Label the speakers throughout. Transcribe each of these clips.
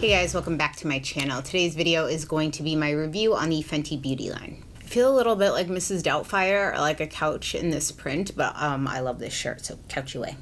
Speaker 1: Hey guys, welcome back to my channel. Today's video is going to be my review on the Fenty Beauty line. I feel a little bit like Mrs. Doubtfire, or like a couch in this print, but I love this shirt, so couch away.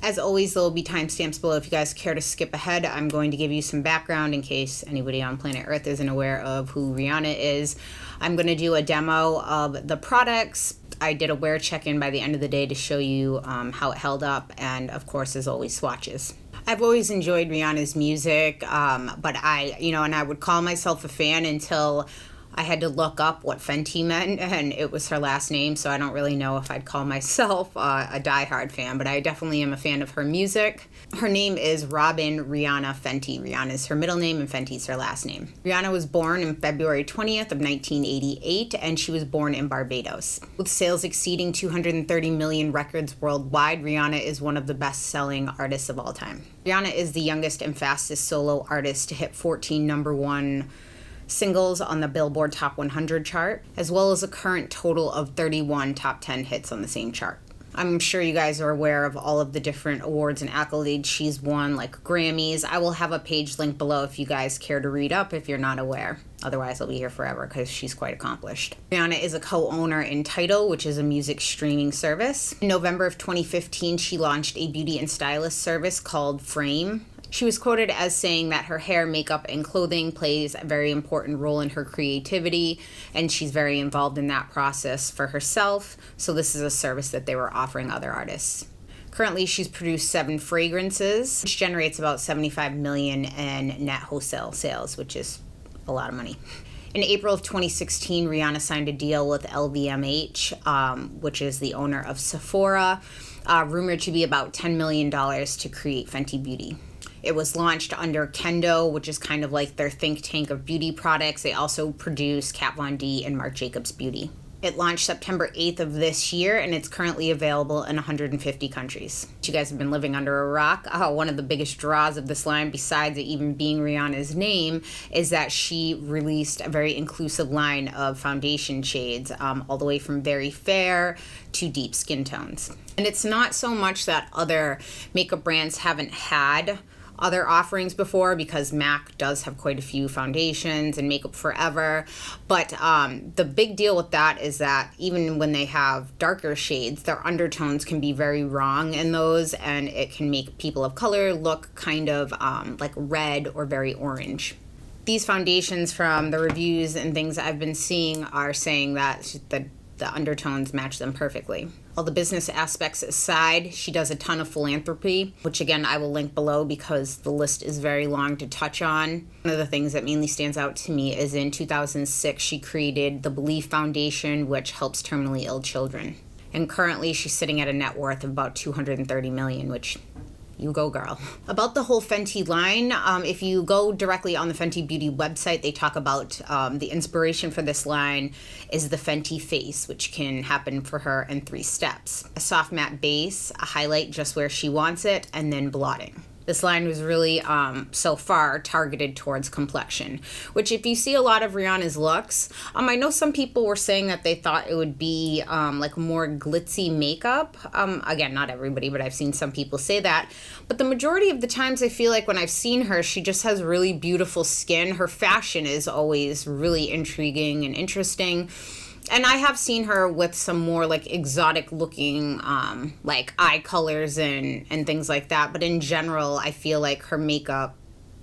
Speaker 1: As always, there will be timestamps below if you guys care to skip ahead. I'm going to give you some background in case anybody on planet Earth isn't aware of who Rihanna is. I'm going to do a demo of the products. I did a wear check-in by the end of the day to show you how it held up, and of course, as always, swatches. I've always enjoyed Rihanna's music, but I would call myself a fan until I had to look up what Fenty meant, and it was her last name, so I don't really know if I'd call myself a diehard fan, but I definitely am a fan of her music. Her name is Robin Rihanna Fenty. Rihanna is her middle name, and Fenty's her last name. Rihanna was born on February 20th of 1988, and she was born in Barbados. With sales exceeding 230 million records worldwide, Rihanna is one of the best-selling artists of all time. Rihanna is the youngest and fastest solo artist to hit 14 #1 singles on the Billboard Top 100 chart, as well as a current total of 31 top 10 hits on the same chart. I'm sure you guys are aware of all of the different awards and accolades she's won, like Grammys. I will have a page link below if you guys care to read up if you're not aware. Otherwise, I'll be here forever because she's quite accomplished. Rihanna is a co-owner in Tidal, which is a music streaming service. In November of 2015, she launched a beauty and stylist service called Frame. She was quoted as saying that her hair, makeup, and clothing plays a very important role in her creativity, and she's very involved in that process for herself, so this is a service that they were offering other artists. Currently, she's produced 7 fragrances, which generates about $75 million in net wholesale sales, which is a lot of money. In April of 2016, Rihanna signed a deal with LVMH, which is the owner of Sephora, rumored to be about $10 million to create Fenty Beauty. It was launched under Kendo, which is kind of like their think tank of beauty products. They also produce Kat Von D and Marc Jacobs Beauty. It launched September 8th of this year, and it's currently available in 150 countries. You guys have been living under a rock. One of the biggest draws of this line, besides it even being Rihanna's name, is that she released a very inclusive line of foundation shades, all the way from very fair to deep skin tones. And it's not so much that other makeup brands haven't had other offerings before, because MAC does have quite a few foundations and Makeup Forever, but the big deal with that is that even when they have darker shades, their undertones can be very wrong in those, and it can make people of color look kind of like red or very orange. These foundations, from the reviews and things I've been seeing, are saying that the undertones match them perfectly. All the business aspects aside, she does a ton of philanthropy, which again I will link below because the list is very long to touch on. One of the things that mainly stands out to me is in 2006 she created the Believe Foundation, which helps terminally ill children. And currently she's sitting at a net worth of about $230 million, which you go, girl. About the whole Fenty line, if you go directly on the Fenty Beauty website, they talk about the inspiration for this line is the Fenty face, which can happen for her in 3 steps. A soft matte base, a highlight just where she wants it, and then blotting. This line was really, so far, targeted towards complexion, which if you see a lot of Rihanna's looks, I know some people were saying that they thought it would be like more glitzy makeup. Again, not everybody, but I've seen some people say that. But the majority of the times I feel like when I've seen her, she just has really beautiful skin. Her fashion is always really intriguing and interesting. And I have seen her with some more like exotic looking like eye colors and things like that. But in general, I feel like her makeup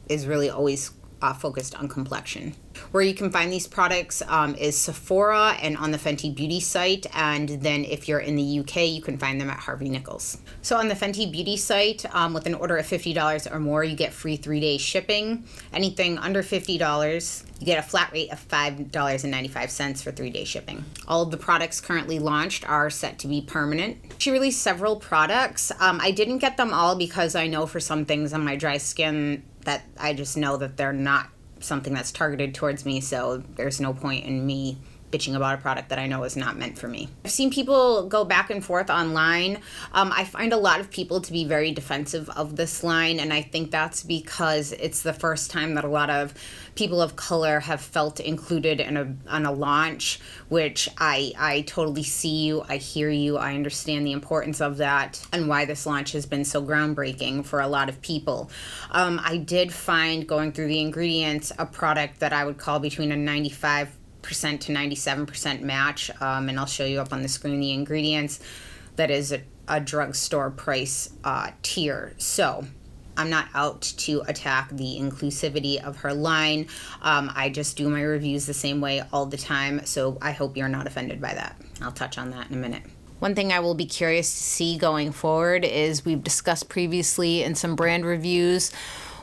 Speaker 1: is really always focused on complexion. Where you can find these products is Sephora and on the Fenty Beauty site, and then if you're in the UK, you can find them at Harvey Nichols. So on the Fenty Beauty site, with an order of $50 or more, you get free 3-day shipping. Anything under $50, you get a flat rate of $5.95 for 3-day shipping. All of the products currently launched are set to be permanent. She released several products. I didn't get them all because I know for some things on my dry skin that I just know that they're not something that's targeted towards me, so there's no point in me bitching about a product that I know is not meant for me. I've seen people go back and forth online. I find a lot of people to be very defensive of this line, and I think that's because it's the first time that a lot of people of color have felt included on a launch, which I totally see you, I hear you, I understand the importance of that and why this launch has been so groundbreaking for a lot of people. I did find, going through the ingredients, a product that I would call between a 95% to 97% match, and I'll show you up on the screen the ingredients. That is a drugstore price tier. So I'm not out to attack the inclusivity of her line. I just do my reviews the same way all the time, so I hope you're not offended by that. I'll touch on that in a minute. One thing I will be curious to see going forward is, we've discussed previously in some brand reviews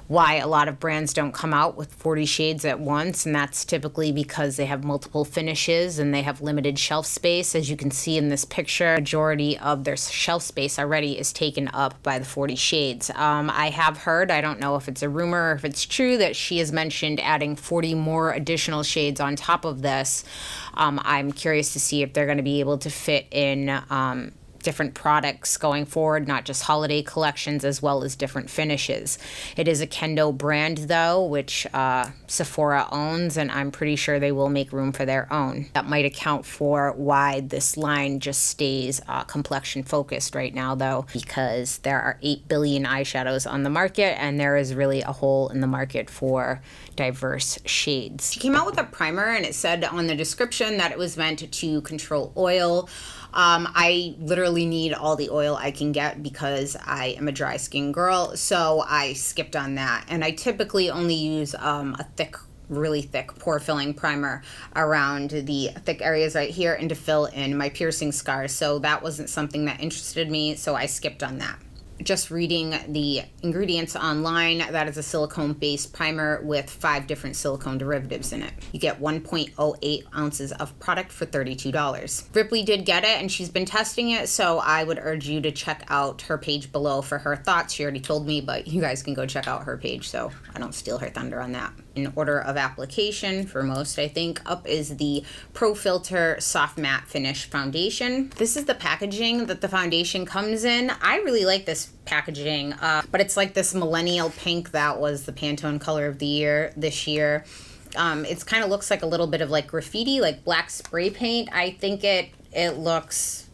Speaker 1: why a lot of brands don't come out with 40 shades at once, and that's typically because they have multiple finishes and they have limited shelf space. As you can see in this picture, majority of their shelf space already is taken up by the 40 shades. I have heard, I don't know if it's a rumor or if it's true, that she has mentioned adding 40 more additional shades on top of this. I'm curious to see if they're going to be able to fit in different products going forward, not just holiday collections, as well as different finishes. It is a Kendo brand though, which Sephora owns, and I'm pretty sure they will make room for their own. That might account for why this line just stays complexion focused right now though, because there are 8 billion eyeshadows on the market, and there is really a hole in the market for diverse shades. She came out with a primer, and it said on the description that it was meant to control oil. I literally need all the oil I can get because I am a dry skin girl, so I skipped on that. And I typically only use a thick, really thick pore filling primer around the thick areas right here and to fill in my piercing scars, so that wasn't something that interested me, so I skipped on that. Just reading the ingredients online, that is a silicone-based primer with 5 different silicone derivatives in it. You get 1.08 ounces of product for $32. Ripley did get it, and she's been testing it, so I would urge you to check out her page below for her thoughts. She already told me, but you guys can go check out her page, so I don't steal her thunder on that. In order of application, for most, I think, up is the Pro FILT'R Soft Matte Finish Foundation. This is the packaging that the foundation comes in. I really like this packaging, but it's like this millennial pink that was the Pantone color of the year this year. It kind of looks like a little bit of like graffiti, like black spray paint. I think it looks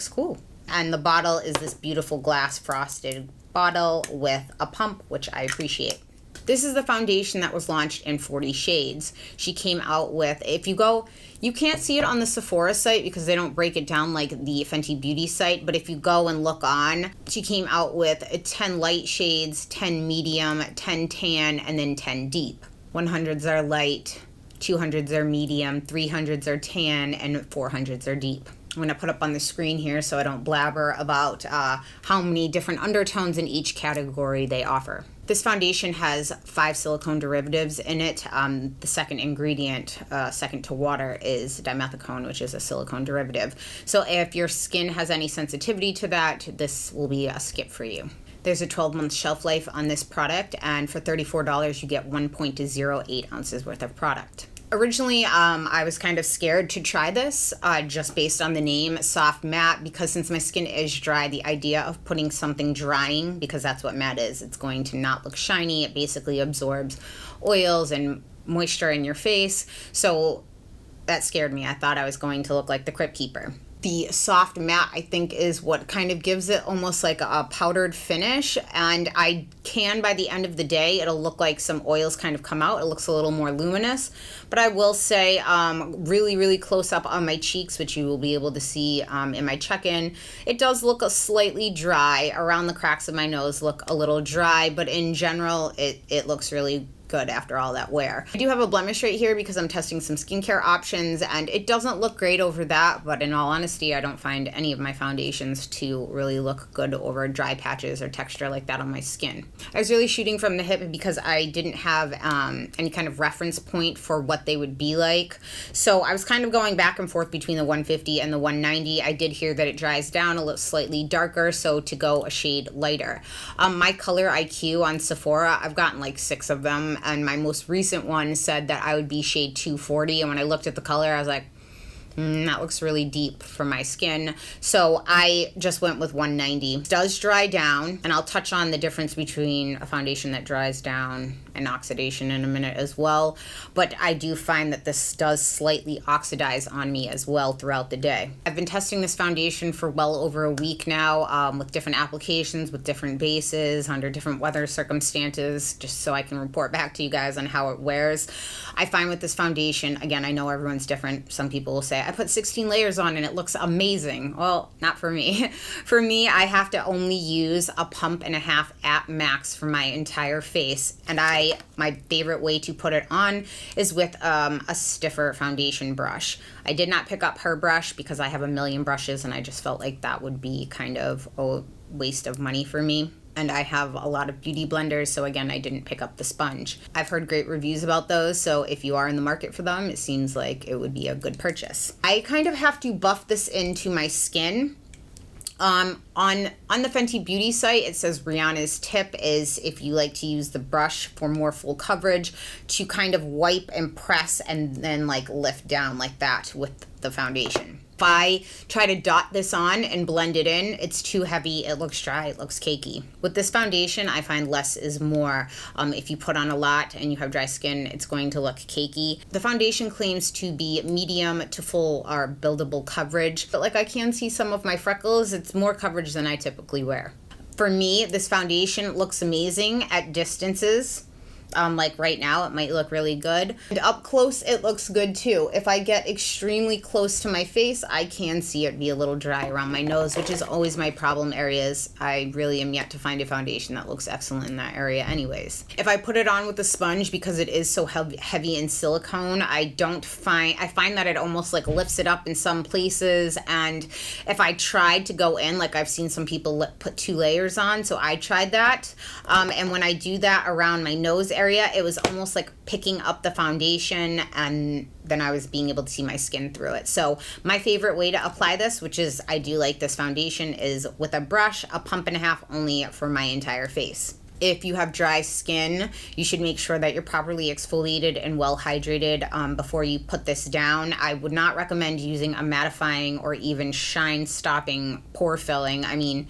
Speaker 1: cool. And the bottle is this beautiful glass frosted bottle with a pump, which I appreciate. This is the foundation that was launched in 40 shades. She came out with, if you go, you can't see it on the Sephora site because they don't break it down like the Fenty Beauty site, but if you go and look on, she came out with 10 light shades, 10 medium, 10 tan, and then 10 deep. 100s are light, 200s are medium, 300s are tan, and 400s are deep. I'm going to put up on the screen here so I don't blabber about how many different undertones in each category they offer. This foundation has 5 silicone derivatives in it. The second ingredient, second to water, is dimethicone, which is a silicone derivative. So if your skin has any sensitivity to that, this will be a skip for you. There's a 12-month shelf life on this product, and for $34 you get 1.08 ounces worth of product. Originally, I was kind of scared to try this just based on the name, soft matte, because since my skin is dry, the idea of putting something drying, because that's what matte is, it's going to not look shiny. It basically absorbs oils and moisture in your face. So that scared me. I thought I was going to look like the Crypt Keeper. The soft matte, I think, is what kind of gives it almost like a powdered finish, and by the end of the day, it'll look like some oils kind of come out. It looks a little more luminous, but I will say really, really close up on my cheeks, which you will be able to see in my check-in, it does look slightly dry. Around the cracks of my nose look a little dry, but in general, it looks really good after all that wear. I do have a blemish right here because I'm testing some skincare options, and it doesn't look great over that, but in all honesty, I don't find any of my foundations to really look good over dry patches or texture like that on my skin. I was really shooting from the hip because I didn't have any kind of reference point for what they would be like, so I was kind of going back and forth between the 150 and the 190. I did hear that it dries down a little slightly darker, so to go a shade lighter. My color IQ on Sephora, I've gotten like 6 of them, and my most recent one said that I would be shade 240, and when I looked at the color, I was like, That looks really deep for my skin. So I just went with 190. It does dry down, and I'll touch on the difference between a foundation that dries down and oxidation in a minute as well. But I do find that this does slightly oxidize on me as well throughout the day. I've been testing this foundation for well over a week now, with different applications, with different bases, under different weather circumstances, just so I can report back to you guys on how it wears. I find with this foundation, again, I know everyone's different. Some people will say, I put 16 layers on and it looks amazing. Well, not for me. For me, I have to only use a pump and a half at max for my entire face. And my favorite way to put it on is with a stiffer foundation brush. I did not pick up her brush because I have a million brushes and I just felt like that would be kind of a waste of money for me. And I have a lot of beauty blenders, so again, I didn't pick up the sponge. I've heard great reviews about those, so if you are in the market for them, it seems like it would be a good purchase. I kind of have to buff this into my skin. On the Fenty Beauty site, it says Rihanna's tip is, if you like to use the brush for more full coverage, to kind of wipe and press and then like lift down like that with the foundation. If I try to dot this on and blend it in, it's too heavy, it looks dry, it looks cakey. With this foundation, I find less is more. If you put on a lot and you have dry skin, it's going to look cakey. The foundation claims to be medium to full or buildable coverage, but like I can see some of my freckles, it's more coverage than I typically wear. For me, this foundation looks amazing at distances. Like right now, it might look really good. And up close, it looks good too. If I get extremely close to my face, I can see it be a little dry around my nose, which is always my problem areas. I really am yet to find a foundation that looks excellent in that area anyways. If I put it on with a sponge, because it is so heavy in silicone, I find that it almost like lifts it up in some places. And if I tried to go in, like I've seen some people put 2 layers on, so I tried that. And when I do that around my nose area, it was almost like picking up the foundation, and then I was being able to see my skin through it. So my favorite way to apply this, which is I do like this foundation, is with a brush, a pump and a half only for my entire face. If you have dry skin, you should make sure that you're properly exfoliated and well hydrated before you put this down. I would not recommend using a mattifying or even shine stopping pore filling. I mean,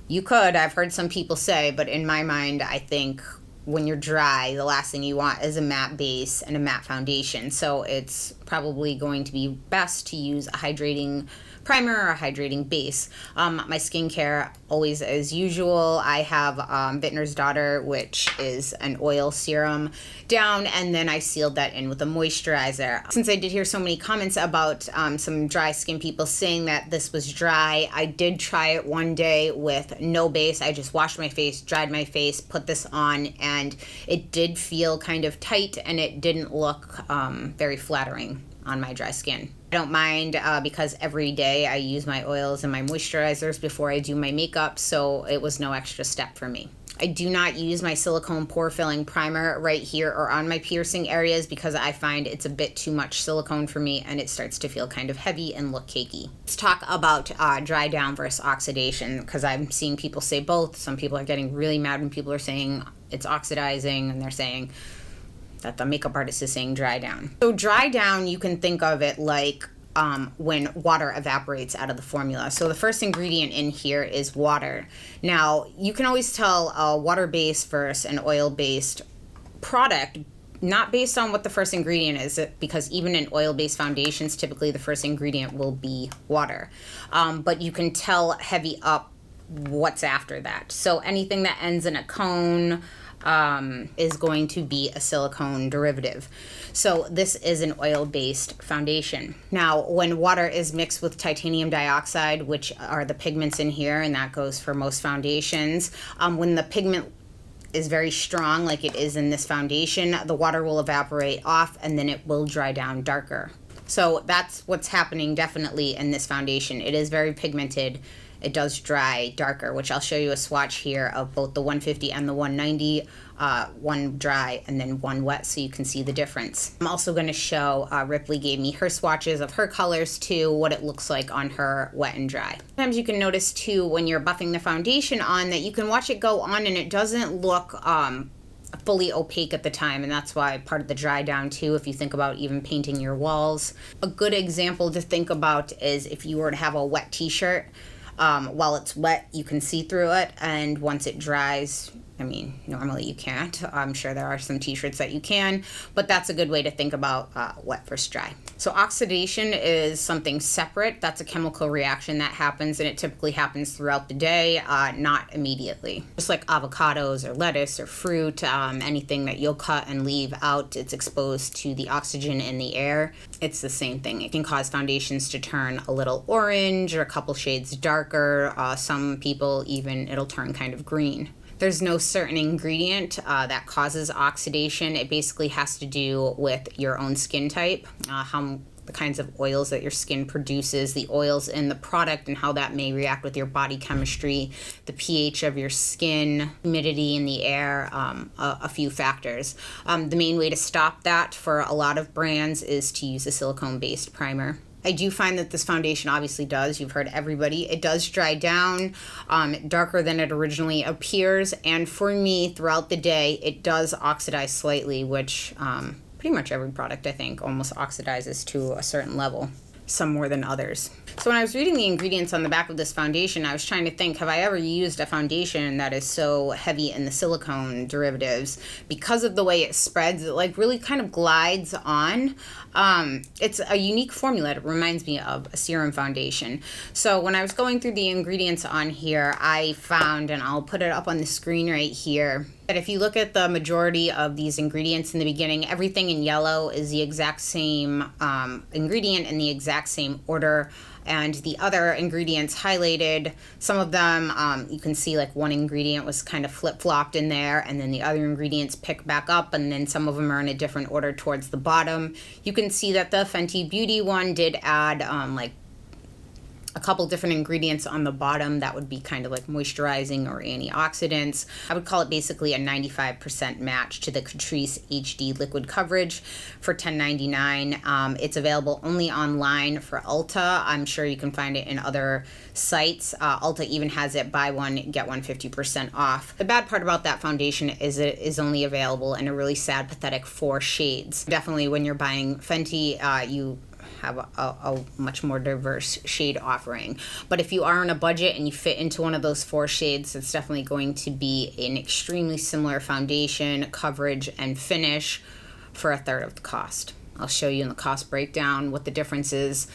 Speaker 1: you could, I've heard some people say, but in my mind, I think when you're dry, the last thing you want is a matte base and a matte foundation. So it's probably going to be best to use a hydrating primer or a hydrating base. My skincare, always as usual, I have Vintner's Daughter, which is an oil serum down, and then I sealed that in with a moisturizer. Since I did hear so many comments about some dry skin people saying that this was dry, I did try it one day with no base. I just washed my face, dried my face, put this on, and it did feel kind of tight, and it didn't look very flattering on my dry skin. I don't mind because every day I use my oils and my moisturizers before I do my makeup, so it was no extra step for me. I do not use my silicone pore filling primer right here or on my piercing areas because I find it's a bit too much silicone for me and it starts to feel kind of heavy and look cakey. Let's talk about dry down versus oxidation, because I'm seeing people say both. Some people are getting really mad when people are saying it's oxidizing, and they're saying that the makeup artist is saying dry down. So dry down, you can think of it like when water evaporates out of the formula. So the first ingredient in here is water. Now, you can always tell a water-based versus an oil-based product not based on what the first ingredient is, because even in oil-based foundations, typically the first ingredient will be water. But you can tell heavy up what's after that. So anything that ends in a cone is going to be a silicone derivative. So this is an oil-based foundation. Now, when water is mixed with titanium dioxide, which are the pigments in here, and that goes for most foundations, when the pigment is very strong, like it is in this foundation, the water will evaporate off and then it will dry down darker. So that's what's happening definitely in this foundation. It is very pigmented. It does dry darker, which I'll show you a swatch here of both the 150 and the 190, one dry and then one wet, so you can see the difference. I'm also going to show, Ripley gave me her swatches of her colors too, what it looks like on her wet and dry. Sometimes you can notice too when you're buffing the foundation on that you can watch it go on and it doesn't look fully opaque at the time, and that's why part of the dry down too, if you think about even painting your walls. A good example to think about is if you were to have a wet t-shirt, while it's wet you can see through it, and once it dries, I mean, normally you can't. I'm sure there are some t-shirts that you can, but that's a good way to think about wet versus dry. So oxidation is something separate. That's a chemical reaction that happens, and it typically happens throughout the day, not immediately. Just like avocados or lettuce or fruit, anything that you'll cut and leave out, it's exposed to the oxygen in the air. It's the same thing. It can cause foundations to turn a little orange or a couple shades darker. Some people even, it'll turn kind of green. There's no certain ingredient that causes oxidation. It basically has to do with your own skin type, the kinds of oils that your skin produces, the oils in the product and how that may react with your body chemistry, the pH of your skin, humidity in the air, a few factors. The main way to stop that for a lot of brands is to use a silicone-based primer. I do find that this foundation obviously does, you've heard everybody, it does dry down darker than it originally appears, and for me throughout the day it does oxidize slightly, which pretty much every product I think almost oxidizes to a certain level, some more than others. So when I was reading the ingredients on the back of this foundation, I was trying to think, have I ever used a foundation that is so heavy in the silicone derivatives? Because of the way it spreads, it like really kind of glides on. It's a unique formula. It reminds me of a serum foundation. So when I was going through the ingredients on here, I found, and I'll put it up on the screen right here, that if you look at the majority of these ingredients in the beginning, everything in yellow is the exact same ingredient in the exact same order, and the other ingredients highlighted, some of them you can see like one ingredient was kind of flip-flopped in there, and then the other ingredients pick back up, and then some of them are in a different order towards the bottom. You can see that the Fenty Beauty one did add like a couple different ingredients on the bottom that would be kind of like moisturizing or antioxidants. I would call it basically a 95% match to the Catrice HD Liquid Coverage for $10.99. It's available only online for Ulta. I'm sure you can find it in other sites. Ulta even has it buy one, get one 50% off. The bad part about that foundation is it is only available in a really sad, pathetic 4 shades. Definitely when you're buying Fenty, you have a much more diverse shade offering. But if you are on a budget and you fit into one of those 4 shades, it's definitely going to be an extremely similar foundation, coverage, and finish for 1/3 of the cost. I'll show you in the cost breakdown what the difference is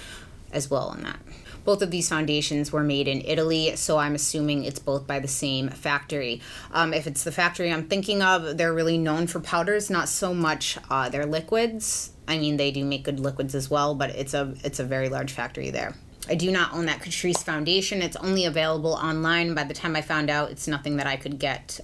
Speaker 1: as well on that. Both of these foundations were made in Italy, so I'm assuming it's both by the same factory. If it's the factory I'm thinking of, they're really known for powders, not so much their liquids. I mean, they do make good liquids as well, but it's a very large factory there. I do not own that Catrice foundation. It's only available online. By the time I found out, it's nothing that I could get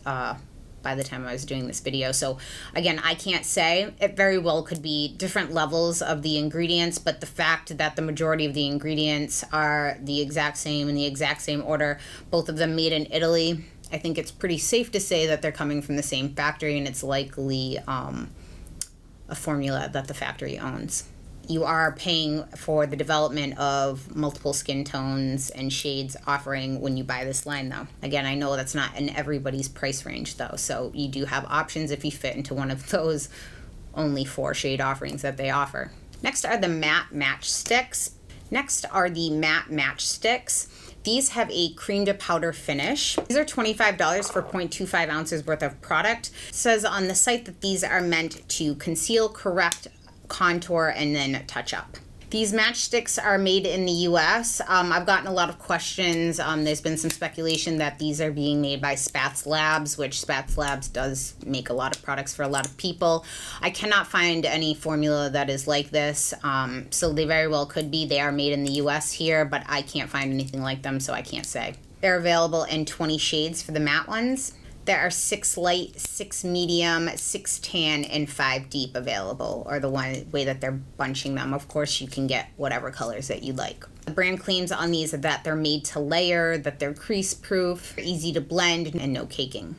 Speaker 1: by the time I was doing this video. So again, I can't say. It very well could be different levels of the ingredients, but the fact that the majority of the ingredients are the exact same in the exact same order, both of them made in Italy, I think it's pretty safe to say that they're coming from the same factory, and it's likely a formula that the factory owns. You are paying for the development of multiple skin tones and shades offering when you buy this line though. Again, I know that's not in everybody's price range though, so you do have options if you fit into one of those only 4 shade offerings that they offer. Next are the matte match sticks. These have a cream to powder finish. These are $25 for 0.25 ounces worth of product. It says on the site that these are meant to conceal, correct, contour, and then touch up. These matchsticks are made in the US. I've gotten a lot of questions. There's been some speculation that these are being made by Spatz Labs, which Spatz Labs does make a lot of products for a lot of people. I cannot find any formula that is like this, so they very well could be. They are made in the US here, but I can't find anything like them, so I can't say. They're available in 20 shades for the matte ones. There are 6 light, 6 medium, 6 tan, and 5 deep available, or the way that they're bunching them. Of course, you can get whatever colors that you like. The brand claims on these are that they're made to layer, that they're crease proof, easy to blend, and no caking.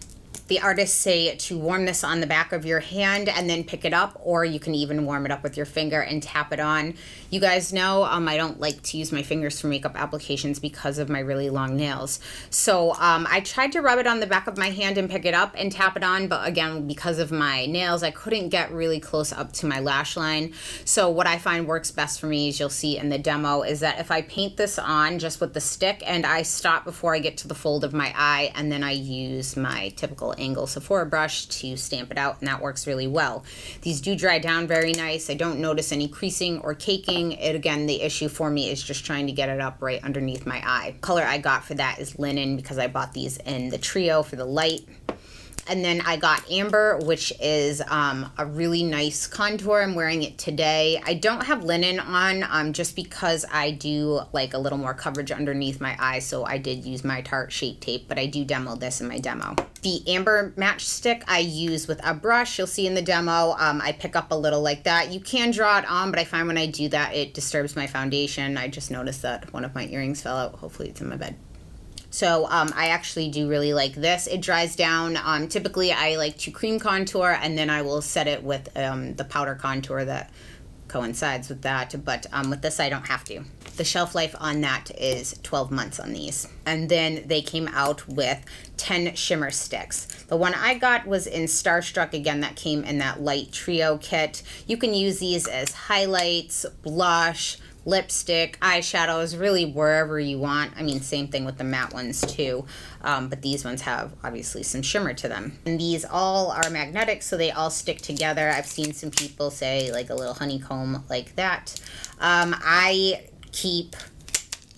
Speaker 1: The artists say to warm this on the back of your hand and then pick it up, or you can even warm it up with your finger and tap it on. You guys know I don't like to use my fingers for makeup applications because of my really long nails. So I tried to rub it on the back of my hand and pick it up and tap it on, but again, because of my nails, I couldn't get really close up to my lash line. So what I find works best for me, as you'll see in the demo, is that if I paint this on just with the stick and I stop before I get to the fold of my eye, and then I use my typical angle Sephora brush to stamp it out, and that works really well. These do dry down very nice. I don't notice any creasing or caking. It, again, the issue for me is just trying to get it up right underneath my eye. Color I got for that is linen, because I bought these in the trio for the light. And then I got Amber, which is a really nice contour. I'm wearing it today. I don't have linen on just because I do like a little more coverage underneath my eye, so I did use my Tarte Shape Tape, but I do demo this in my demo. The Amber matchstick I use with a brush. You'll see in the demo, I pick up a little like that. You can draw it on, but I find when I do that, it disturbs my foundation. I just noticed that one of my earrings fell out. Hopefully it's in my bed. So I actually do really like this. It dries down. Typically I like to cream contour, and then I will set it with the powder contour that coincides with that, but with this I don't have to. The shelf life on that is 12 months on these. And then they came out with 10 shimmer sticks. The one I got was in Starstruck. Again, that came in that light trio kit. You can use these as highlights, blush, lipstick, eyeshadows, really wherever you want. I mean, same thing with the matte ones too, but these ones have obviously some shimmer to them. And these all are magnetic, so they all stick together. I've seen some people say like a little honeycomb like that. I keep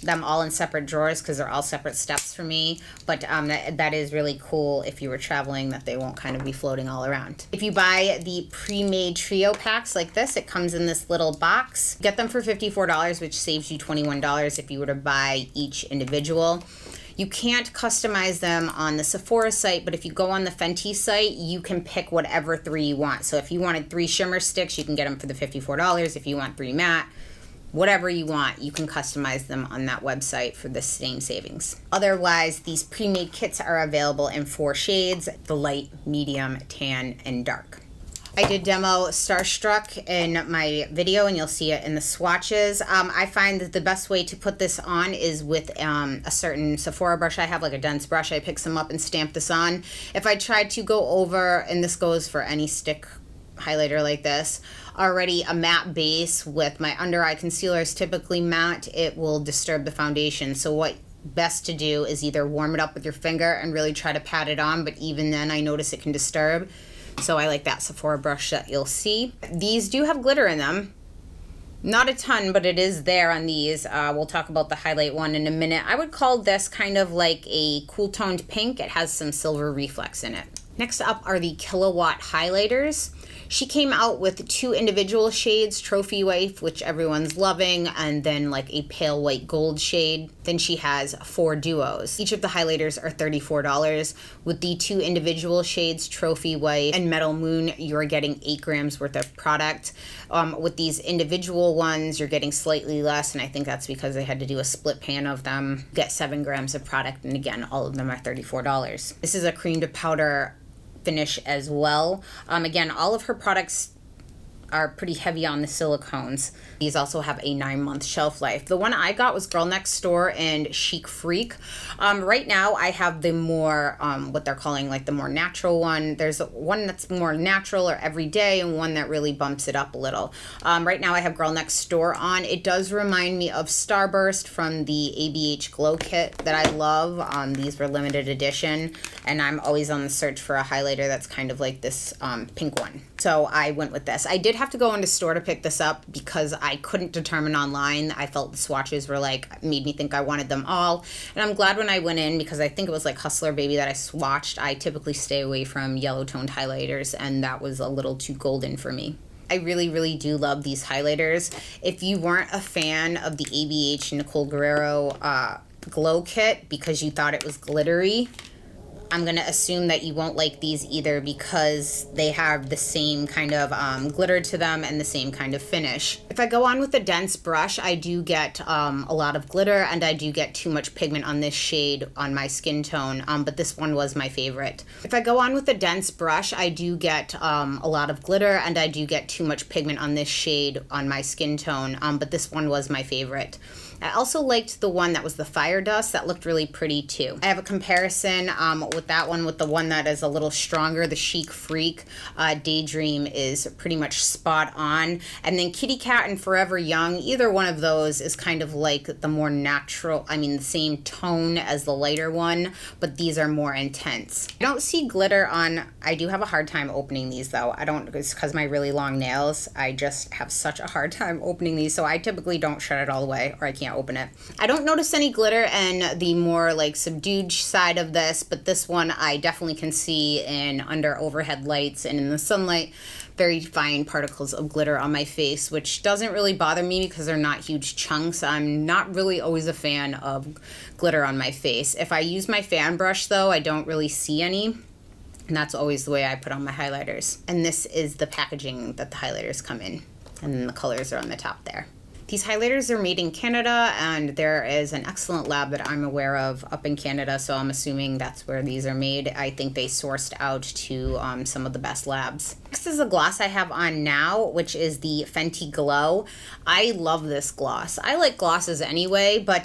Speaker 1: them all in separate drawers because they're all separate steps for me, but that is really cool if you were traveling, that they won't kind of be floating all around. If you buy the pre-made trio packs like this, it comes in this little box. Get them for $54, which saves you $21 if you were to buy each individual. You can't customize them on the Sephora site, but if you go on the Fenty site, you can pick whatever 3 you want. So if you wanted 3 shimmer sticks, you can get them for the $54. If you want 3 matte, whatever you want, you can customize them on that website for the same savings. Otherwise, these pre-made kits are available in 4 shades: the light, medium, tan, and dark. I did demo Starstruck in my video, and you'll see it in the swatches. I find that the best way to put this on is with a certain Sephora brush. I have like a dense brush. I pick some up and stamp this on. If I tried to go over, and this goes for any stick highlighter like this, already a matte base with my under eye concealer is typically matte, it will disturb the foundation. So what best to do is either warm it up with your finger and really try to pat it on, but even then I notice it can disturb. So I like that Sephora brush that you'll see. These do have glitter in them. Not a ton, but it is there on these. We'll talk about the highlight one in a minute. I would call this kind of like a cool toned pink. It has some silver reflex in it. Next up are the Killawatt Highlighters. She came out with 2 individual shades, Trophy Wife, which everyone's loving, and then like a pale white gold shade. Then she has 4 duos. Each of the highlighters are $34. With the 2 individual shades, Trophy Wife and Metal Moon, you're getting 8 grams worth of product. With these individual ones, you're getting slightly less, and I think that's because they had to do a split pan of them. Get 7 grams of product, and again, all of them are $34. This is a cream to powder finish as well. Again, all of her products are pretty heavy on the silicones. These also have a 9-month shelf life. The one I got was Girl Next Door and Chic Phreak. Right now I have the more, what they're calling like the more natural one. There's one that's more natural or everyday, and one that really bumps it up a little. Right now I have Girl Next Door on. It does remind me of Starburst from the ABH Glow Kit that I love. These were limited edition, and I'm always on the search for a highlighter that's kind of like this pink one. So I went with this. I did have to go into store to pick this up because I couldn't determine online. I felt the swatches were like, made me think I wanted them all. And I'm glad when I went in, because I think it was like Hustler Baby that I swatched. I typically stay away from yellow toned highlighters, and that was a little too golden for me. I really, really do love these highlighters. If you weren't a fan of the ABH Nicole Guerrero Glow Kit because you thought it was glittery, I'm gonna assume that you won't like these either because they have the same kind of glitter to them and the same kind of finish. If I go on with a dense brush, I do get a lot of glitter, and I do get too much pigment on this shade on my skin tone, but this one was my favorite. If I go on with a dense brush, I do get a lot of glitter, and I do get too much pigment on this shade on my skin tone, but this one was my favorite. I also liked the one that was the Fire Dust. That looked really pretty too. I have a comparison with that one with the one that is a little stronger, the Chic Phreak. Daydream is pretty much spot on. And then Kitty Cat and Forever Young, either one of those is kind of like the more natural, I mean the same tone as the lighter one, but these are more intense. I don't see glitter on, I do have a hard time opening these though. It's because my really long nails, I just have such a hard time opening these, so I typically don't shut it all the way or I can't open it. I don't notice any glitter in the more like subdued side of this, but this one I definitely can see in under overhead lights and in the sunlight, very fine particles of glitter on my face, which doesn't really bother me because they're not huge chunks. I'm not really always a fan of glitter on my face. If I use my fan brush though, I don't really see any. And that's always the way I put on my highlighters. And this is the packaging that the highlighters come in. And then the colors are on the top there. These highlighters are made in Canada, and there is an excellent lab that I'm aware of up in Canada, so I'm assuming that's where these are made. I think they sourced out to some of the best labs. Next is a gloss I have on now, which is the Fenty Glow. I love this gloss. I like glosses anyway, but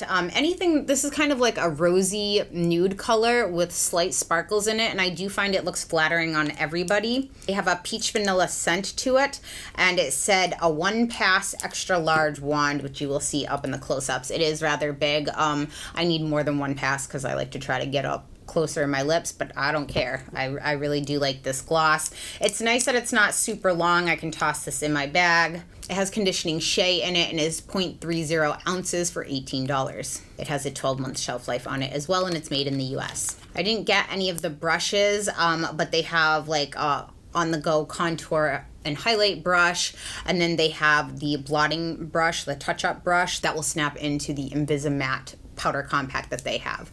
Speaker 1: this is kind of like a rosy nude color with slight sparkles in it, and I do find it looks flattering on everybody. They have a peach vanilla scent to it, and it said a 1-pass extra large wand, which you will see up in the close-ups. It is rather big. I need more than 1 pass because I like to try to get up closer in my lips, but I don't care. I really do like this gloss. It's nice that it's not super long. I can toss this in my bag. It has conditioning shea in it and is 0.30 ounces for $18. It has a 12-month shelf life on it as well, and it's made in the US. I didn't get any of the brushes, but they have like on-the-go contour and highlight brush, and then they have the blotting brush, the touch-up brush that will snap into the Invisimatte powder compact that they have.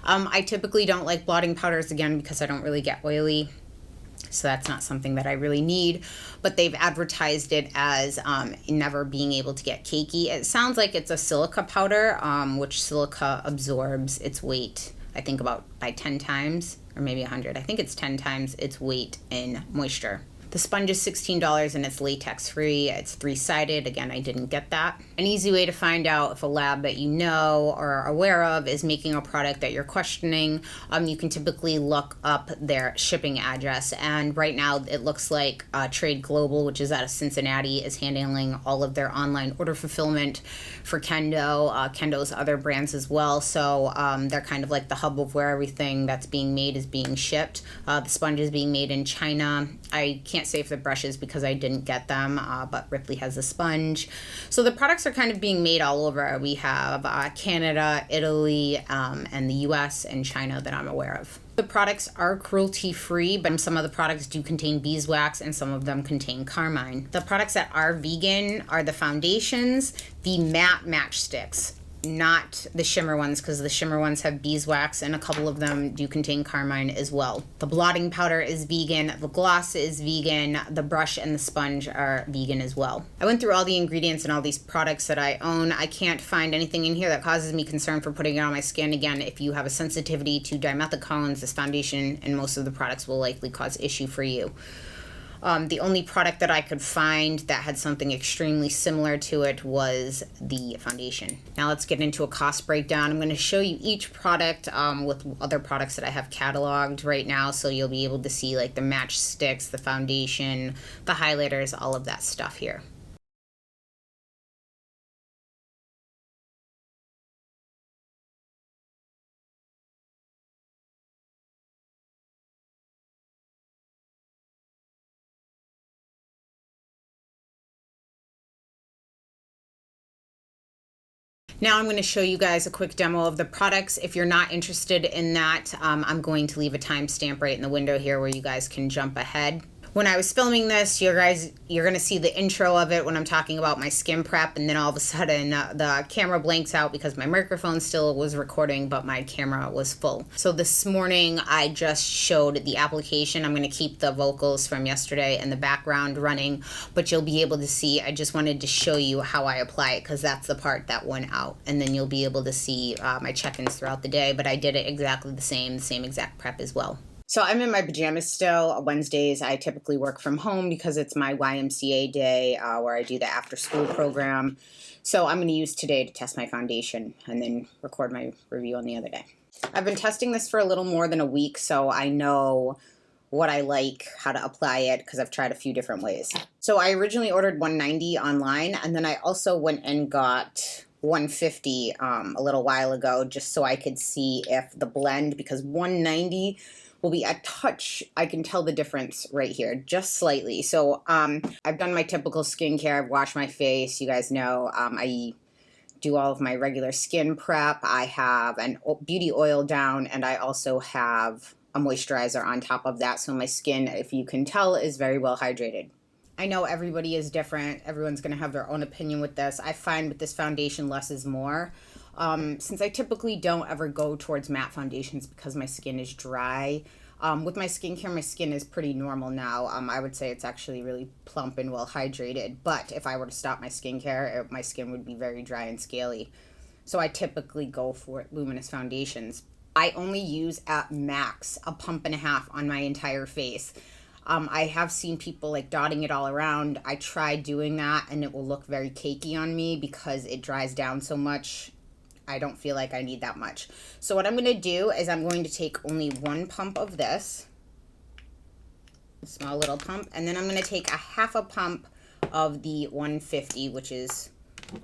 Speaker 1: I typically don't like blotting powders again because I don't really get oily, so that's not something that I really need, but they've advertised it as never being able to get cakey. It sounds like it's a silica powder, which silica absorbs its weight, I think about by 10 times or maybe 100. I think it's 10 times its weight in moisture. The sponge is $16 and it's latex free. It's 3-sided. Again, I didn't get that. An easy way to find out if a lab that you know or are aware of is making a product that you're questioning, you can typically look up their shipping address. And right now it looks like Trade Global, which is out of Cincinnati, is handling all of their online order fulfillment for Kendo, Kendo's other brands as well. So they're kind of like the hub of where everything that's being made is being shipped. The sponge is being made in China. I can't say for the brushes because I didn't get them, but Ripley has a sponge. So the products are kind of being made all over. We have Canada, Italy, and the US and China that I'm aware of. The products are cruelty-free, but some of the products do contain beeswax and some of them contain carmine. The products that are vegan are the foundations, the matte matchsticks, not the shimmer ones, because the shimmer ones have beeswax and a couple of them do contain carmine as well. The blotting powder is vegan, the gloss is vegan, the brush and the sponge are vegan as well. I went through all the ingredients and all these products that I own. I can't find anything in here that causes me concern for putting it on my skin. Again, if you have a sensitivity to dimethicones, this foundation and most of the products will likely cause issue for you. The only product that I could find that had something extremely similar to it was the foundation. Now let's get into a cost breakdown. I'm going to show you each product with other products that I have cataloged right now, so you'll be able to see like the matchsticks, the foundation, the highlighters, all of that stuff here. Now I'm going to show you guys a quick demo of the products. If you're not interested in that, I'm going to leave a timestamp right in the window here where you guys can jump ahead. When I was filming this, you're going to see the intro of it when I'm talking about my skin prep, and then all of a sudden the camera blanks out because my microphone still was recording, but my camera was full. So this morning I just showed the application. I'm going to keep the vocals from yesterday in the background running, but you'll be able to see. I just wanted to show you how I apply it because that's the part that went out, and then you'll be able to see my check-ins throughout the day, but I did it exactly the same exact prep as well. So I'm in my pajamas still. Wednesdays I typically work from home because it's my YMCA day where I do the after school program. So I'm going to use today to test my foundation and then record my review on the other day. I've been testing this for a little more than a week, so I know what I like, how to apply it, because I've tried a few different ways. So I originally ordered 190 online, and then I also went and got 150 a little while ago just so I could see if the blend, because 190 will be a touch, I can tell the difference right here, just slightly. So I've done my typical skincare. I've washed my face. You guys know I do all of my regular skin prep. I have an beauty oil down, and I also have a moisturizer on top of that. So my skin, if you can tell, is very well hydrated. I know everybody is different. Everyone's going to have their own opinion with this. I find with this foundation, less is more. Since I typically don't ever go towards matte foundations because my skin is dry, with my skincare, my skin is pretty normal now. I would say it's actually really plump and well hydrated. But if I were to stop my skincare, my skin would be very dry and scaly. So I typically go for luminous foundations. I only use at max a pump and a half on my entire face. I have seen people like dotting it all around. I tried doing that and it will look very cakey on me because it dries down so much. I don't feel like I need that much. So what I'm going to do is I'm going to take only one pump of this, a small little pump, and then I'm going to take a half a pump of the 150, which is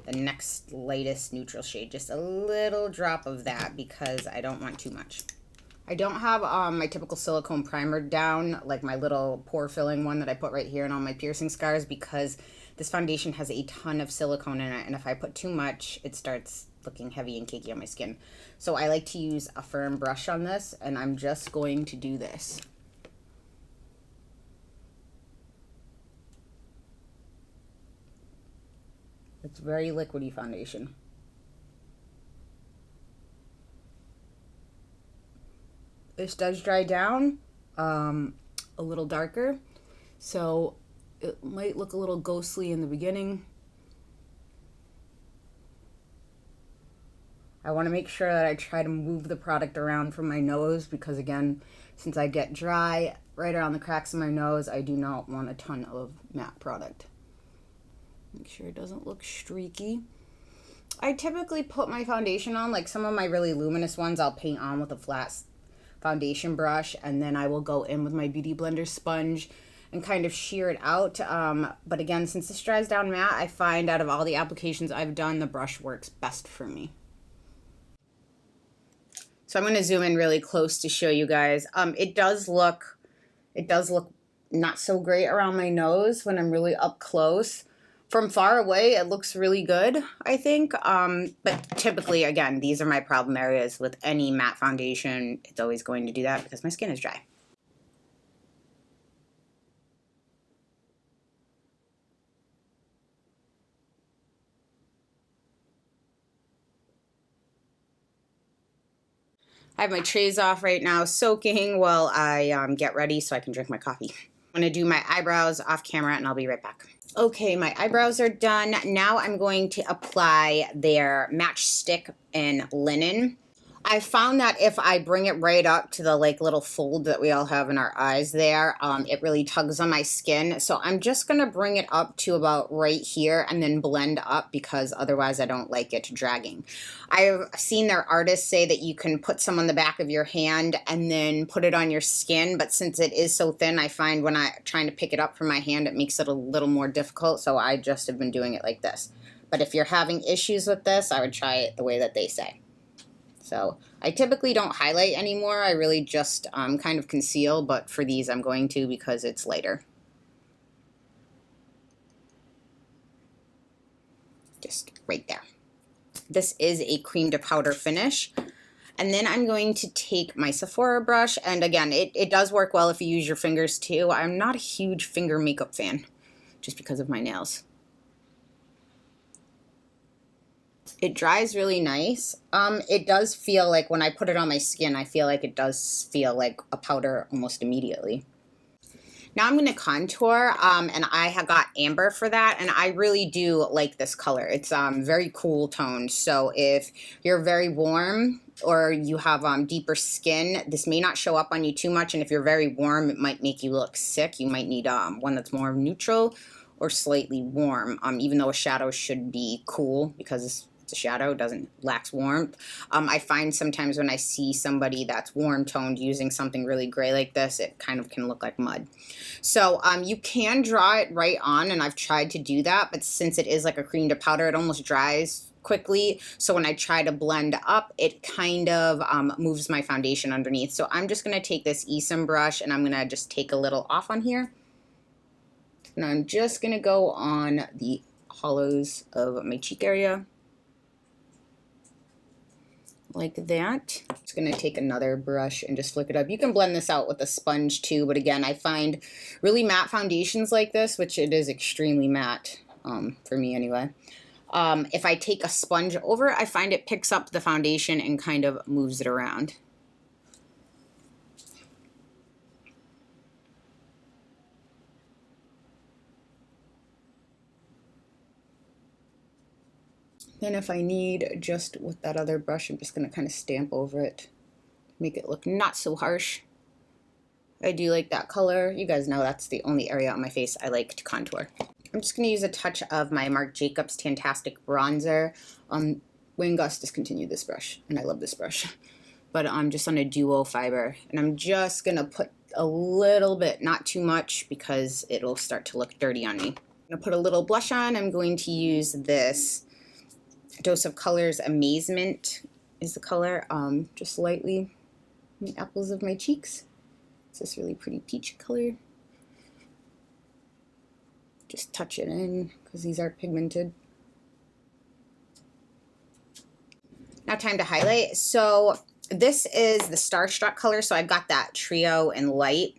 Speaker 1: the next lightest neutral shade. Just a little drop of that because I don't want too much. I don't have my typical silicone primer down, like my little pore filling one that I put right here in all my piercing scars, because this foundation has a ton of silicone in it, and if I put too much, it starts looking heavy and cakey on my skin. So I like to use a firm brush on this, and I'm just going to do this. It's very liquidy foundation. This does dry down a little darker, so it might look a little ghostly in the beginning. I want to make sure that I try to move the product around from my nose because, again, since I get dry right around the cracks of my nose, I do not want a ton of matte product. Make sure it doesn't look streaky. I typically put my foundation on, like some of my really luminous ones, I'll paint on with a flat foundation brush, and then I will go in with my Beauty Blender sponge and kind of shear it out. But again, since this dries down matte, I find out of all the applications I've done, the brush works best for me. So I'm going to zoom in really close to show you guys. It does look not so great around my nose when I'm really up close. From far away, it looks really good, I think. But typically, again, these are my problem areas with any matte foundation. It's always going to do that because my skin is dry. I have my trays off right now, soaking while I get ready so I can drink my coffee. I'm going to do my eyebrows off camera, and I'll be right back. Okay, my eyebrows are done. Now I'm going to apply their Match Stick in Linen. I found that if I bring it right up to the like little fold that we all have in our eyes there, it really tugs on my skin. So I'm just going to bring it up to about right here and then blend up because otherwise I don't like it dragging. I've seen their artists say that you can put some on the back of your hand and then put it on your skin, but since it is so thin, I find when I'm trying to pick it up from my hand, it makes it a little more difficult, so I just have been doing it like this. But if you're having issues with this, I would try it the way that they say. So I typically don't highlight anymore. I really just kind of conceal, but for these I'm going to because it's lighter. Just right there. This is a cream to powder finish. And then I'm going to take my Sephora brush, and again, it does work well if you use your fingers too. I'm not a huge finger makeup fan, just because of my nails. It dries really nice. It does feel like when I put it on my skin, I feel like it does feel like a powder almost immediately. Now I'm going to contour, and I have got amber for that, and I really do like this color. It's very cool toned, so if you're very warm or you have deeper skin, this may not show up on you too much, and if you're very warm, it might make you look sick. You might need one that's more neutral or slightly warm, even though a shadow should be cool because it's a shadow, doesn't lacks warmth. I find sometimes when I see somebody that's warm toned using something really gray like this, it kind of can look like mud. So you can draw it right on, and I've tried to do that, but since it is like a cream to powder, it almost dries quickly. So when I try to blend up, it kind of moves my foundation underneath. So I'm just gonna take this Esom brush and I'm gonna just take a little off on here. And I'm just gonna go on the hollows of my cheek area. Like that. Just gonna take another brush and just flick it up. You can blend this out with a sponge too, but again, I find really matte foundations like this, which it is extremely matte, for me anyway. If I take a sponge over it, I find it picks up the foundation and kind of moves it around. Then if I need, just with that other brush, I'm just going to kind of stamp over it, make it look not so harsh. I do like that color. You guys know that's the only area on my face I like to contour. I'm just going to use a touch of my Marc Jacobs Tantastic Bronzer. Wayne Gus discontinued this brush, and I love this brush. But I'm just on a duo fiber, and I'm just going to put a little bit, not too much, because it'll start to look dirty on me. I'm going to put a little blush on. I'm going to use this Dose of Colors Amazement is the color, just lightly in the apples of my cheeks. It's this really pretty peach color. Just touch it in because these are pigmented. Now time to highlight. So this is the Starstruck color, so I got that trio in light.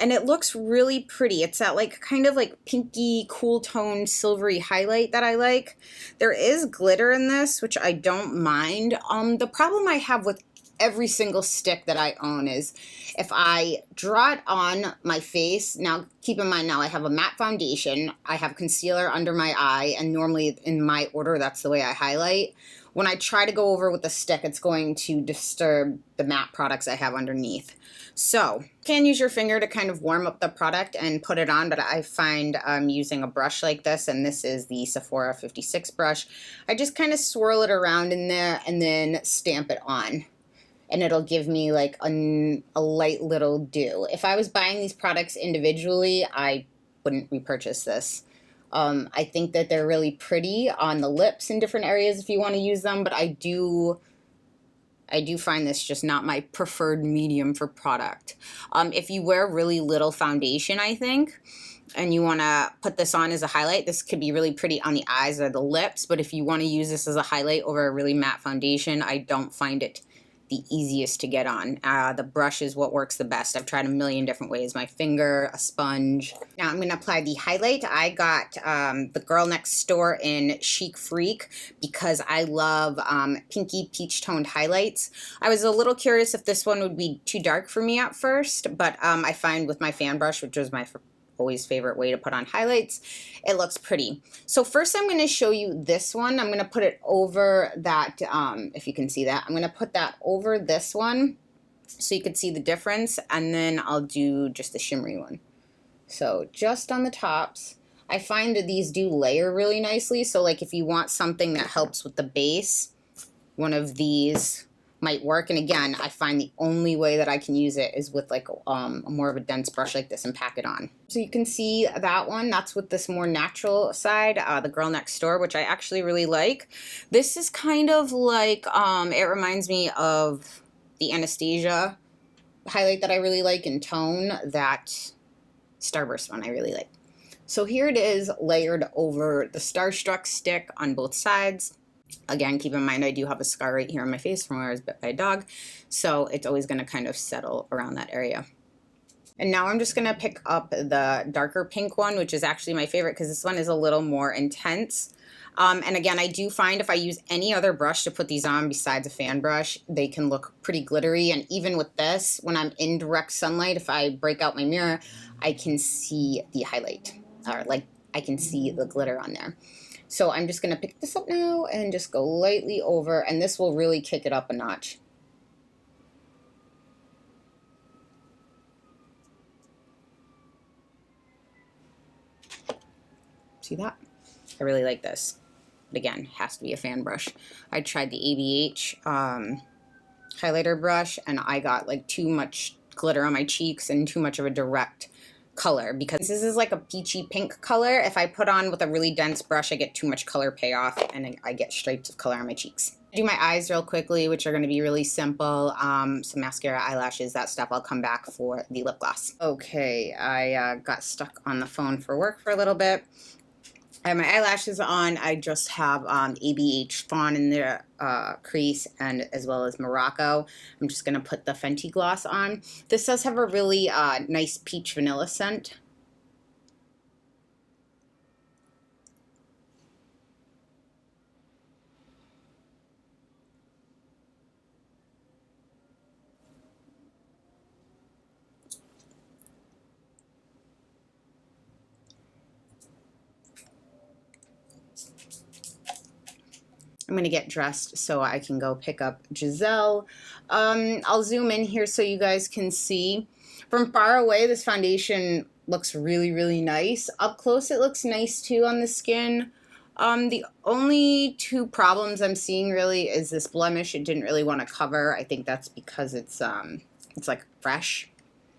Speaker 1: And it looks really pretty. It's that like kind of like pinky, cool toned, silvery highlight that I like. There is glitter in this, which I don't mind. The problem I have with every single stick that I own is if I draw it on my face, now keep in mind now I have a matte foundation, I have concealer under my eye, and normally in my order that's the way I highlight. When I try to go over with a stick, it's going to disturb the matte products I have underneath. So you can use your finger to kind of warm up the product and put it on, but I find using a brush like this, and this is the Sephora 56 brush, I just kind of swirl it around in there and then stamp it on. And it'll give me like a light little dew. If I was buying these products individually, I wouldn't repurchase this. I think that they're really pretty on the lips in different areas if you want to use them, but I do find this just not my preferred medium for product. If you wear really little foundation, I think, and you want to put this on as a highlight, this could be really pretty on the eyes or the lips, but if you want to use this as a highlight over a really matte foundation, I don't find it the easiest to get on. The brush is what works the best. I've tried a million different ways. My finger, a sponge. Now I'm going to apply the highlight. I got the Girl Next Door in Chic Phreak because I love pinky peach toned highlights. I was a little curious if this one would be too dark for me at first, but I find with my fan brush, which was my always favorite way to put on highlights, it looks pretty. So first I'm going to show you this one. I'm going to put it over that, if you can see that, I'm going to put that over this one so you can see the difference, and then I'll do just the shimmery one. So just on the tops, I find that these do layer really nicely, so like if you want something that helps with the base, one of these might work. And again, I find the only way that I can use it is with like a more of a dense brush like this and pack it on. So you can see that one, that's with this more natural side, the Girl Next Door, which I actually really like. This is kind of like, it reminds me of the Anastasia highlight that I really like in tone, that Starburst one I really like. So here it is layered over the Starstruck stick on both sides. Again, keep in mind I do have a scar right here on my face from where I was bit by a dog, so it's always going to kind of settle around that area. And now I'm just going to pick up the darker pink one, which is actually my favorite because this one is a little more intense. And again, I do find if I use any other brush to put these on besides a fan brush, they can look pretty glittery. And even with this, when I'm in direct sunlight, if I break out my mirror, I can see the highlight, or like I can see the glitter on there. So I'm just going to pick this up now and just go lightly over, and this will really kick it up a notch. See that? I really like this. But again, has to be a fan brush. I tried the ABH highlighter brush, and I got like too much glitter on my cheeks and too much of a direct color, because this is like a peachy pink color. If I put on with a really dense brush, I get too much color payoff and I get stripes of color on my cheeks. Do my eyes real quickly, which are going to be really simple. Some mascara, eyelashes, that stuff. I'll come back for the lip gloss. Okay, I got stuck on the phone for work for a little bit. I have my eyelashes on. I just have ABH Fawn in the crease, and as well as Morocco. I'm just going to put the Fenty gloss on. This does have a really nice peach vanilla scent. I'm going to get dressed so I can go pick up Giselle. I'll zoom in here so you guys can see. From far away, this foundation looks really, really nice. Up close, it looks nice too on the skin. The only two problems I'm seeing really is this blemish. It didn't really want to cover. I think that's because it's like fresh.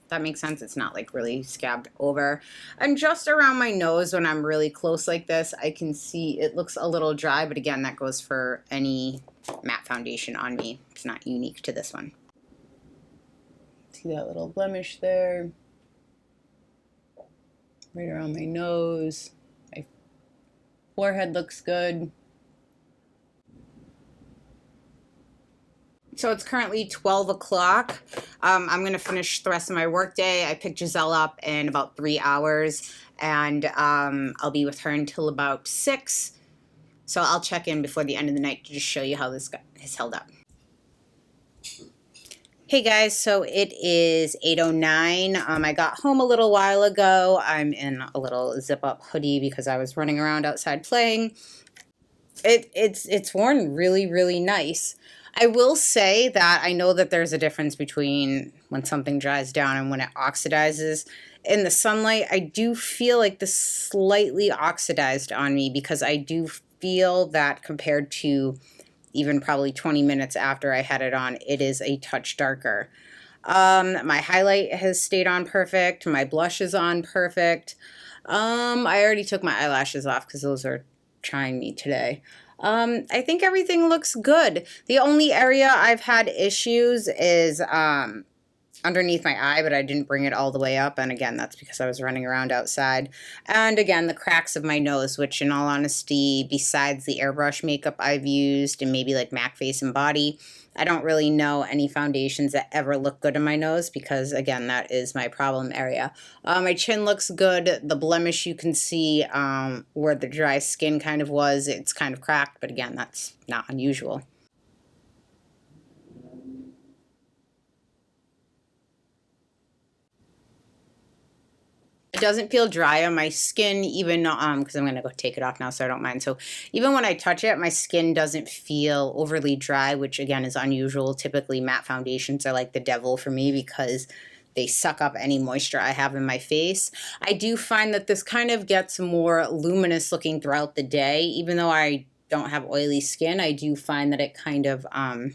Speaker 1: That makes sense. It's not like really scabbed over. And just around my nose, when I'm really close like this, I can see it looks a little dry, but again, that goes for any matte foundation on me. It's not unique to this one. See that little blemish there? Right around my nose. My forehead looks good. So it's currently 12 o'clock. I'm going to finish the rest of my workday. I picked Giselle up in about 3 hours, and I'll be with her until about 6. So I'll check in before the end of the night to just show you how this has held up. Hey guys, so it is 8:09. I got home a little while ago. I'm in a little zip-up hoodie because I was running around outside playing. It's worn really, really nice. I will say that I know that there's a difference between when something dries down and when it oxidizes. In the sunlight, I do feel like this slightly oxidized on me, because I do feel that compared to even probably 20 minutes after I had it on, it is a touch darker. My highlight has stayed on perfect. My blush is on perfect. I already took my eyelashes off because those are trying me today. I think everything looks good. The only area I've had issues is underneath my eye, but I didn't bring it all the way up, and again, that's because I was running around outside. And again, the cracks of my nose, which in all honesty, besides the airbrush makeup I've used and maybe like MAC Face and Body, I don't really know any foundations that ever look good on my nose, because again, that is my problem area. My chin looks good. The blemish, you can see where the dry skin kind of was. It's kind of cracked, but again, that's not unusual. It doesn't feel dry on my skin, even because I'm going to go take it off now so I don't mind. So even when I touch it, my skin doesn't feel overly dry, which again is unusual. Typically matte foundations are like the devil for me because they suck up any moisture I have in my face. I do find that this kind of gets more luminous looking throughout the day. Even though I don't have oily skin, I do find that it kind of, I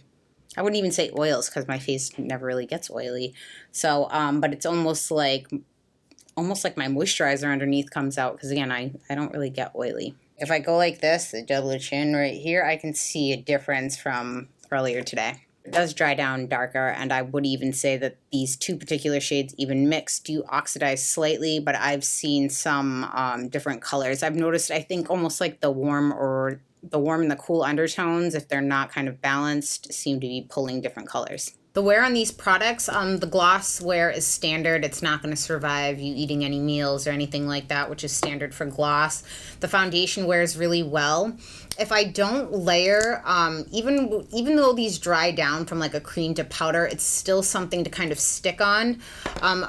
Speaker 1: wouldn't even say oils because my face never really gets oily. So, but it's almost like my moisturizer underneath comes out, because again, I don't really get oily. If I go like this, the double chin right here, I can see a difference from earlier today. It does dry down darker, and I would even say that these two particular shades, even mixed, do oxidize slightly, but I've seen some different colors. I've noticed, I think, almost like the warm or the warm and the cool undertones, if they're not kind of balanced, seem to be pulling different colors. The wear on these products, the gloss wear is standard. It's not going to survive you eating any meals or anything like that, which is standard for gloss. The foundation wears really well. If I don't layer, even though these dry down from like a cream to powder, it's still something to kind of stick on.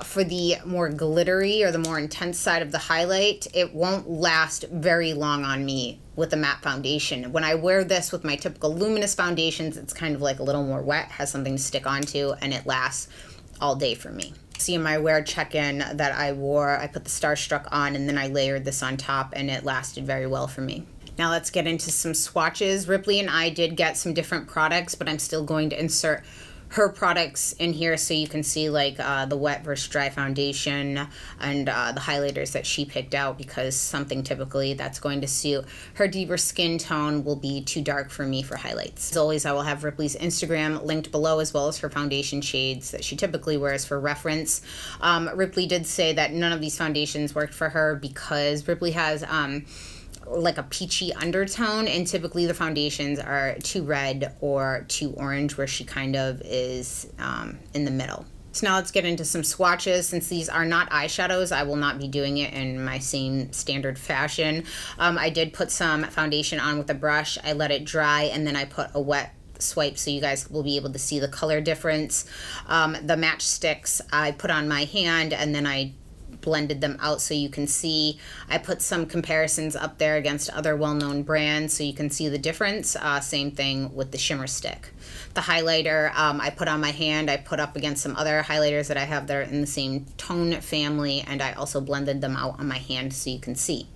Speaker 1: For the more glittery or the more intense side of the highlight, it won't last very long on me with a matte foundation. When I wear this with my typical luminous foundations, it's kind of like a little more wet, has something to stick onto, and it lasts all day for me. See in my wear check-in that I wore, I put the Starstruck on and then I layered this on top, and it lasted very well for me. Now let's get into some swatches. Ripley and I did get some different products, but I'm still going to insert her products in here so you can see like the wet versus dry foundation and the highlighters that she picked out, because something typically that's going to suit her deeper skin tone will be too dark for me for highlights. As always, I will have Ripley's Instagram linked below, as well as her foundation shades that she typically wears for reference. Ripley did say that none of these foundations worked for her because Ripley has like a peachy undertone, and typically the foundations are too red or too orange, where she kind of is in the middle. So now let's get into some swatches. Since these are not eyeshadows, I will not be doing it in my same standard fashion. I did put some foundation on with a brush. I let it dry, and then I put a wet swipe so you guys will be able to see the color difference. The matchsticks I put on my hand, and then I blended them out so you can see. I put some comparisons up there against other well-known brands so you can see the difference. Same thing with the shimmer stick. The highlighter I put on my hand, I put up against some other highlighters that I have that are in the same tone family, and I also blended them out on my hand so you can see.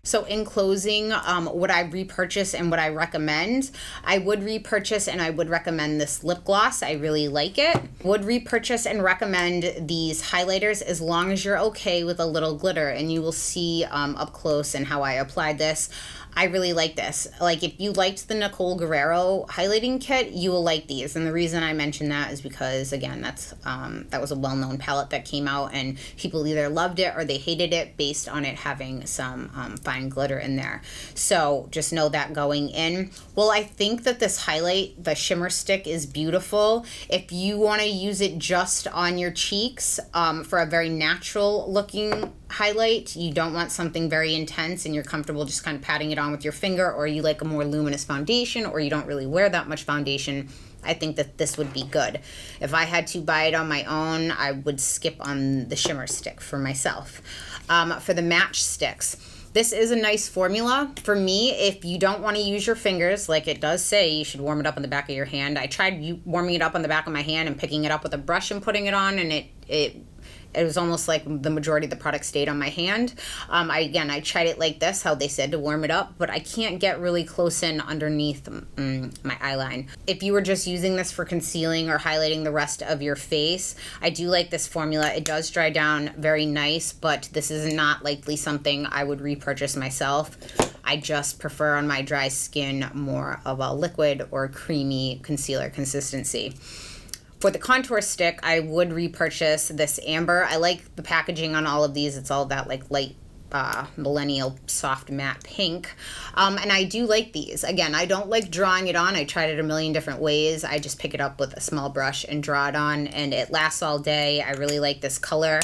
Speaker 1: So in closing, would I repurchase and would I recommend? I would repurchase and I would recommend this lip gloss. I really like it. Would repurchase and recommend these highlighters as long as you're okay with a little glitter, and you will see up close and how I applied this. I really like this. Like, if you liked the Nicole Guerrero highlighting kit, you will like these. And the reason I mention that is because, again, that was a well-known palette that came out, and people either loved it or they hated it based on it having some fine glitter in there. So just know that going in. Well, I think that this highlight, the shimmer stick, is beautiful. If you want to use it just on your cheeks for a very natural looking highlight, you don't want something very intense and you're comfortable just kind of patting it on with your finger, or you like a more luminous foundation, or you don't really wear that much foundation, I think that this would be good. If I had to buy it on my own, I would skip on the shimmer stick for myself. For the match sticks, this is a nice formula. For me, if you don't want to use your fingers, like it does say, you should warm it up on the back of your hand. I tried warming it up on the back of my hand and picking it up with a brush and putting it on, and it was almost like the majority of the product stayed on my hand. I tried it like this, how they said to warm it up, but I can't get really close in underneath my eyeline. If you were just using this for concealing or highlighting the rest of your face, I do like this formula. It does dry down very nice, but this is not likely something I would repurchase myself. I just prefer on my dry skin more of a liquid or creamy concealer consistency. For the contour stick, I would repurchase this amber. I like the packaging on all of these. It's all that like light millennial soft matte pink. And I do like these. Again, I don't like drawing it on. I tried it a million different ways. I just pick it up with a small brush and draw it on, and it lasts all day. I really like this color.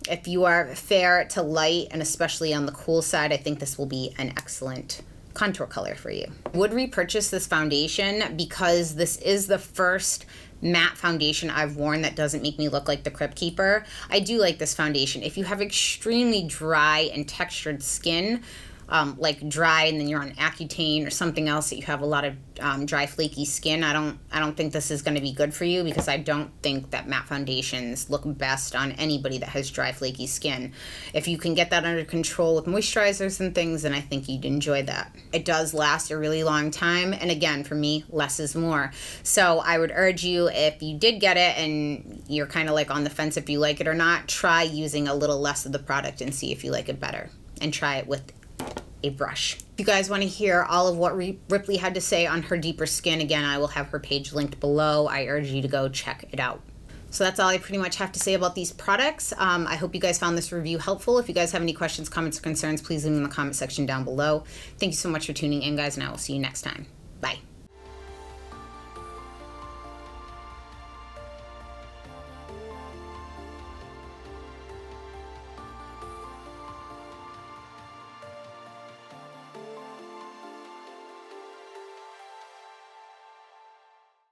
Speaker 1: If you are fair to light, and especially on the cool side, I think this will be an excellent contour color for you. Would repurchase this foundation because this is the first matte foundation I've worn that doesn't make me look like the Crypt Keeper. I do like this foundation. If you have extremely dry and textured skin, like dry and then you're on Accutane or something else that you have a lot of dry flaky skin, I don't think this is going to be good for you, because I don't think that matte foundations look best on anybody that has dry flaky skin. If you can get that under control with moisturizers and things, then I think you'd enjoy that. It does last a really long time, and again, for me, less is more. So I would urge you, if you did get it and you're kind of like on the fence if you like it or not, try using a little less of the product and see if you like it better, and try it with a brush. If you guys want to hear all of what Ripley had to say on her deeper skin, again, I will have her page linked below. I urge you to go check it out. So that's all I pretty much have to say about these products. I hope you guys found this review helpful. If you guys have any questions, comments, or concerns, please leave them in the comment section down below. Thank you so much for tuning in, guys, and I will see you next time. Bye.